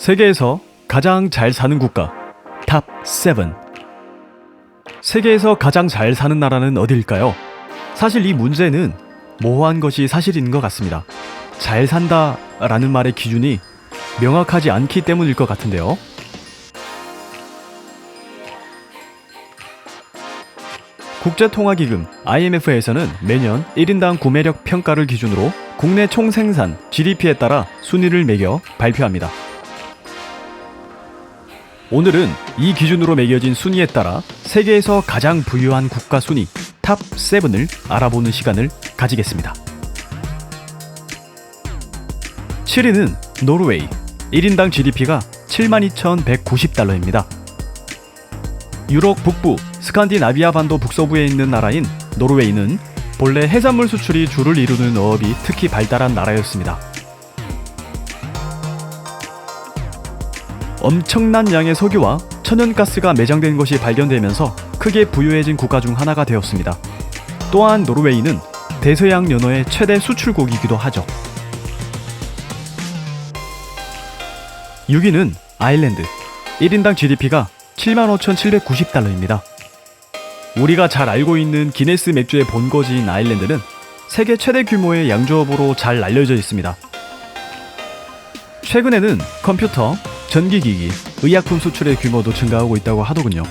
세계에서 가장 잘 사는 국가 탑 7. 세계에서 가장 잘 사는 나라는 어디일까요? 사실 이 문제는 모호한 것이 사실인 것 같습니다. 잘 산다 라는 말의 기준이 명확하지 않기 때문일 것 같은데요. 국제통화기금 IMF에서는 매년 1인당 구매력 평가를 기준으로 국내 총생산 GDP에 따라 순위를 매겨 발표합니다. 오늘은 이 기준으로 매겨진 순위에 따라 세계에서 가장 부유한 국가 순위 탑 7을 알아보는 시간을 가지겠습니다. 7위는 노르웨이. 1인당 GDP가 72,190달러입니다. 유럽 북부 스칸디나비아 반도 북서부에 있는 나라인 노르웨이는 본래 해산물 수출이 주를 이루는 어업이 특히 발달한 나라였습니다. 엄청난 양의 석유와 천연가스가 매장된 것이 발견되면서 크게 부유해진 국가 중 하나가 되었습니다. 또한 노르웨이는 대서양 연어의 최대 수출국이기도 하죠. 6위는 아일랜드. 1인당 GDP가 75,790달러입니다. 우리가 잘 알고 있는 기네스 맥주의 본거지인 아일랜드는 세계 최대 규모의 양조업으로 잘 알려져 있습니다. 최근에는 컴퓨터, 전기기기, 의약품 수출의 규모도 증가하고 있다고 하더군요.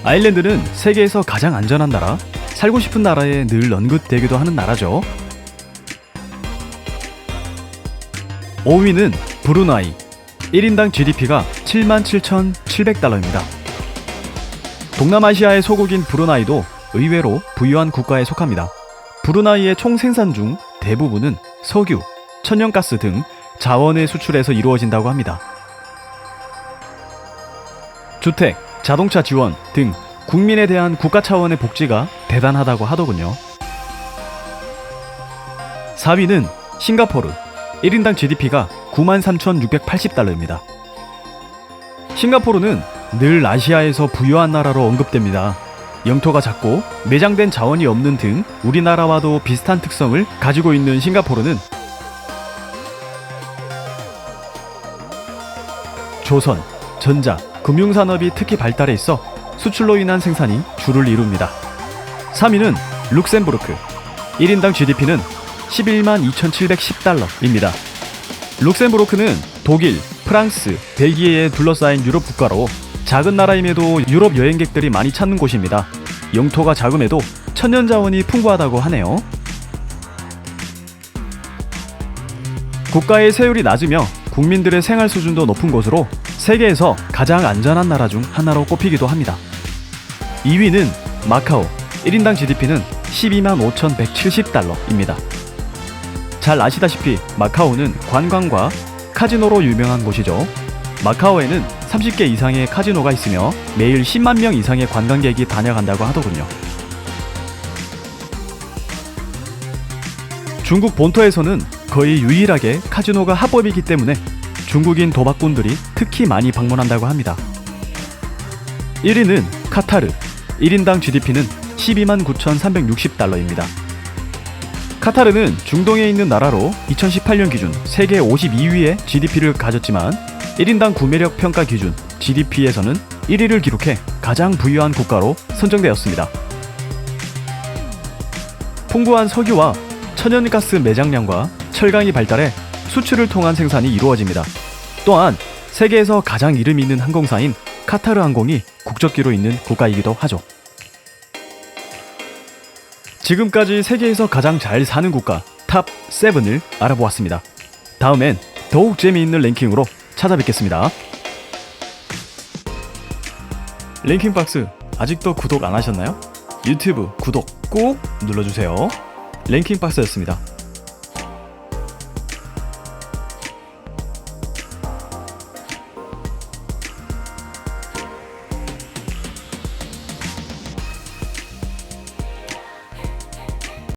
아일랜드는 세계에서 가장 안전한 나라, 살고 싶은 나라에 늘 언급되기도 하는 나라죠. 5위는 브루나이. 1인당 GDP가 77,700달러입니다. 동남아시아의 소국인 브루나이도 의외로 부유한 국가에 속합니다. 브루나이의 총 생산 중 대부분은 석유, 천연가스 등 자원의 수출에서 이루어진다고 합니다. 주택, 자동차 지원 등 국민에 대한 국가 차원의 복지가 대단하다고 하더군요. 4위는 싱가포르. 1인당 GDP가 93,680달러입니다. 싱가포르는 늘 아시아에서 부유한 나라로 언급됩니다. 영토가 작고 매장된 자원이 없는 등 우리나라와도 비슷한 특성을 가지고 있는 싱가포르는 조선, 전자, 금융산업이 특히 발달해 있어 수출로 인한 생산이 주를 이룹니다. 3위는 룩셈부르크. 1인당 GDP는 112,710달러입니다. 룩셈부르크는 독일, 프랑스, 벨기에에 둘러싸인 유럽 국가로 작은 나라임에도 유럽 여행객들이 많이 찾는 곳입니다. 영토가 작음에도 천연자원이 풍부하다고 하네요. 국가의 세율이 낮으며 국민들의 생활 수준도 높은 곳으로 세계에서 가장 안전한 나라 중 하나로 꼽히기도 합니다. 2위는 마카오. 1인당 GDP는 125,170달러입니다. 잘 아시다시피 마카오는 관광과 카지노로 유명한 곳이죠. 마카오에는 30개 이상의 카지노가 있으며 매일 10만 명 이상의 관광객이 다녀간다고 하더군요. 중국 본토에서는 거의 유일하게 카지노가 합법이기 때문에 중국인 도박꾼들이 특히 많이 방문한다고 합니다. 1위는 카타르. 1인당 GDP는 129,360달러입니다. 카타르는 중동에 있는 나라로 2018년 기준 세계 52위의 GDP를 가졌지만 1인당 구매력 평가 기준 GDP에서는 1위를 기록해 가장 부유한 국가로 선정되었습니다. 풍부한 석유와 천연가스 매장량과 철강이 발달해 수출을 통한 생산이 이루어집니다. 또한 세계에서 가장 이름 있는 항공사인 카타르 항공이 국적기로 있는 국가이기도 하죠. 지금까지 세계에서 가장 잘 사는 국가 탑 7을 알아보았습니다. 다음엔 더욱 재미있는 랭킹으로 찾아뵙겠습니다. 랭킹박스 아직도 구독 안 하셨나요? 유튜브 구독 꼭 눌러주세요. 랭킹박스였습니다.